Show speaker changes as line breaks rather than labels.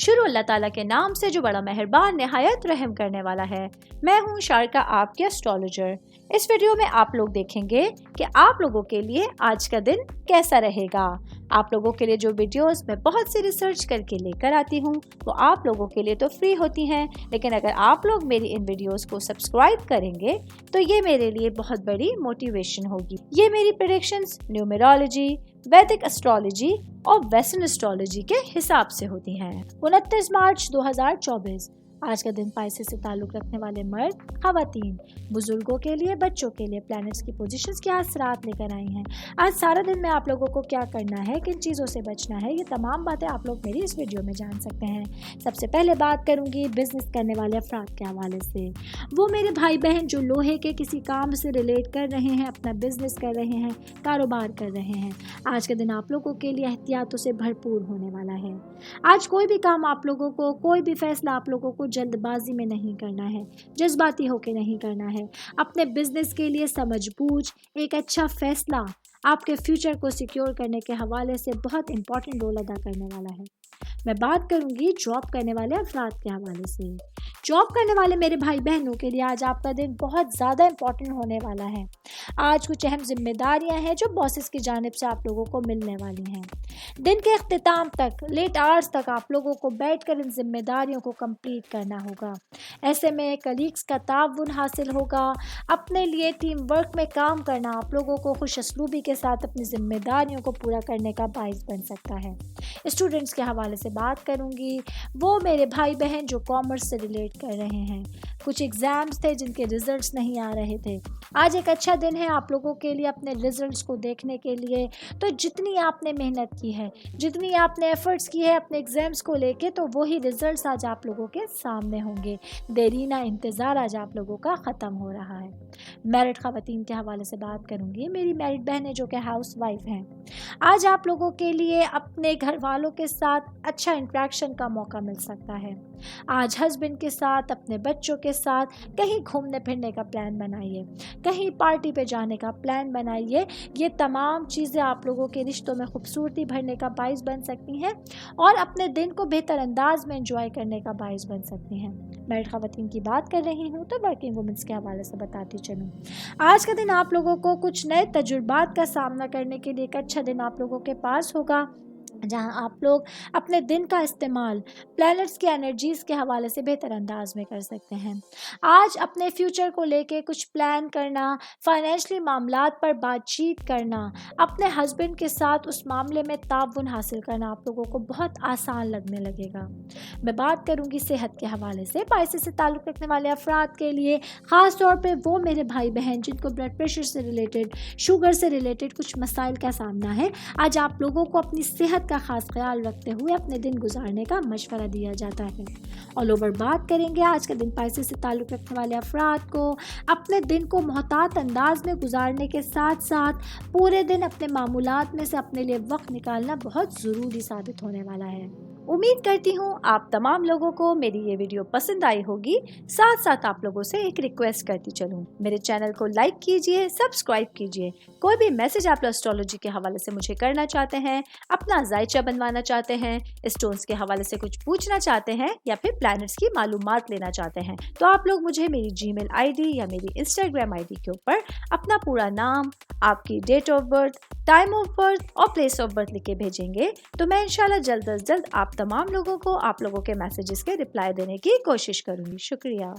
शुरू अल्लाह ताला के नाम से जो बड़ा मेहरबान निहायत रहम करने वाला है। मैं हूँ शारिका, आपकी एस्ट्रोलॉजर। इस वीडियो में आप लोग देखेंगे कि आप लोगों के लिए आज का दिन कैसा रहेगा। आप लोगों के लिए जो वीडियोस मैं बहुत सी रिसर्च करके लेकर आती हूँ वो आप लोगों के लिए तो फ्री होती हैं, लेकिन अगर आप लोग मेरी इन वीडियोस को सब्सक्राइब करेंगे तो ये मेरे लिए बहुत बड़ी मोटिवेशन होगी। ये मेरी प्रेडिक्शंस न्यूमेरोलॉजी, वैदिक एस्ट्रोलॉजी और वेस्टर्न एस्ट्रोलॉजी के हिसाब से होती हैं। 29 मार्च 2024 आज का दिन पाइसेस से ताल्लुक रखने वाले मर्द, खवातीन, बुजुर्गों के लिए, बच्चों के लिए प्लैनेट्स की पोजीशंस क्या असरात लेकर आई हैं। आज सारा दिन में आप लोगों को क्या करना है, किन चीज़ों से बचना है, ये तमाम बातें आप लोग मेरी इस वीडियो में जान सकते हैं। सबसे पहले बात करूंगी बिजनेस करने वाले अफराद के हवाले से। वो मेरे भाई बहन जो लोहे के किसी काम से रिलेट कर रहे हैं, अपना बिजनेस कर रहे हैं, कारोबार कर रहे हैं, आज के दिन आप लोगों के लिए एहतियातों से भरपूर होने वाला है। आज कोई भी काम आप लोगों को, कोई भी फैसला आप लोगों को जल्दबाजी में नहीं करना है, जज्बाती होकर नहीं करना है। अपने बिजनेस के लिए समझबूझ एक अच्छा फैसला आपके फ्यूचर को सिक्योर करने के हवाले से बहुत इंपॉर्टेंट रोल अदा करने वाला है। मैं बात करूंगी जॉब करने वाले अफराद के हवाले से। जॉब करने वाले मेरे भाई बहनों के लिए आज आपका दिन बहुत ज़्यादा इंपॉर्टेंट होने वाला है। आज कुछ अहम जिम्मेदारियां हैं जो बॉसेस की जानिब से आप लोगों को मिलने वाली हैं। दिन के अख्तिताम तक, लेट आवर्स तक आप लोगों को बैठकर इन जिम्मेदारियों को कंप्लीट करना होगा। ऐसे में कलीग्स का ताउन हासिल होगा। अपने लिए टीम वर्क में काम करना आप लोगों को खुश असलूबी के साथ अपनी जिम्मेदारियों को पूरा करने का बाइस बन सकता है। स्टूडेंट्स के हवाले से बात करूंगी। वो मेरे भाई बहन जो कॉमर्स से रिलेट कर रहे हैं, कुछ एग्जाम्स थे जिनके रिजल्ट्स नहीं आ रहे थे, आज एक अच्छा दिन है आप लोगों के लिए अपने रिजल्ट्स को देखने के लिए। तो जितनी आपने मेहनत की है, जितनी आपने एफर्ट्स की है अपने एग्जाम्स को लेके, तो वही रिजल्ट्स आज आप लोगों के सामने होंगे। देरीना इंतज़ार आज आप लोगों का ख़त्म हो रहा है। मैरिड ख़वातीन के हवाले से बात करूंगी। मेरी मैरिड बहनें जो कि हाउस वाइफ हैं, आज आप लोगों के लिए अपने घर वालों के साथ अच्छा इंटरेक्शन का मौका मिल सकता है। आज हस्बैंड के साथ, अपने बच्चों के साथ कहीं घूमने फिरने का प्लान बनाइए, कहीं पार्टी पे जाने का प्लान बनाइए। ये तमाम चीज़ें आप लोगों के रिश्तों में खूबसूरती भरने का बाइस बन सकती हैं और अपने दिन को बेहतर अंदाज में एंजॉय करने का बाइस बन सकती हैं। मैरिड ख़वातीन की बात कर रही हूँ तो वर्किंग वुमेंस के हवाले से बताती चलूँ। आज का दिन आप लोगों को कुछ नए तजुर्बात का सामना करने के लिए एक अच्छा दिन आप लोगों के पास होगा, जहां आप लोग अपने दिन का इस्तेमाल प्लैनेट्स की एनर्जीज़ के हवाले से बेहतर अंदाज में कर सकते हैं। आज अपने फ्यूचर को लेके कुछ प्लान करना, फाइनेंशियली मामलात पर बातचीत करना, अपने हस्बैंड के साथ उस मामले में ताउन हासिल करना आप लोगों को बहुत आसान लगने लगेगा। मैं बात करूंगी सेहत के हवाले से। पाइसेस से ताल्लुक़ रखने वाले अफराद के लिए, ख़ास तौर पर वो मेरे भाई बहन जिनको ब्लड प्रेशर से रिलेटेड, शुगर से रिलेटेड कुछ मसाइल का सामना है, आज आप लोगों को अपनी सेहत का खास ख्याल रखते हुए अपने दिन गुजारने का मशवरा दिया जाता है। ऑल ओवर बात करेंगे आज का दिन पाइसेस से ताल्लुक़ रखने वाले अफराद को अपने दिन को मोहतात अंदाज में गुजारने के साथ साथ पूरे दिन अपने मामूलात में से अपने लिए वक्त निकालना बहुत ज़रूरी साबित होने वाला है। उम्मीद करती हूँ आप तमाम लोगों को मेरी ये वीडियो पसंद आई होगी। साथ साथ आप लोगों से एक रिक्वेस्ट करती चलूँ, मेरे चैनल को लाइक कीजिए, सब्सक्राइब कीजिए। कोई भी मैसेज आप एस्ट्रोलॉजी के हवाले से मुझे करना चाहते हैं, अपना जायचा बनवाना चाहते हैं, स्टोन्स के हवाले से कुछ पूछना चाहते हैं या फिर प्लैनेट्स की मालूमात लेना चाहते हैं, तो आप लोग मुझे मेरी जीमेल आईडी या मेरी इंस्टाग्राम आईडी के ऊपर अपना पूरा नाम, आपकी date of birth, time of birth और प्लेस ऑफ बर्थ लिख के भेजेंगे तो मैं इंशाल्लाह जल्द अज जल्द आप तमाम लोगों को आप लोगों के मैसेजेस के रिप्लाई देने की कोशिश करूंगी। शुक्रिया।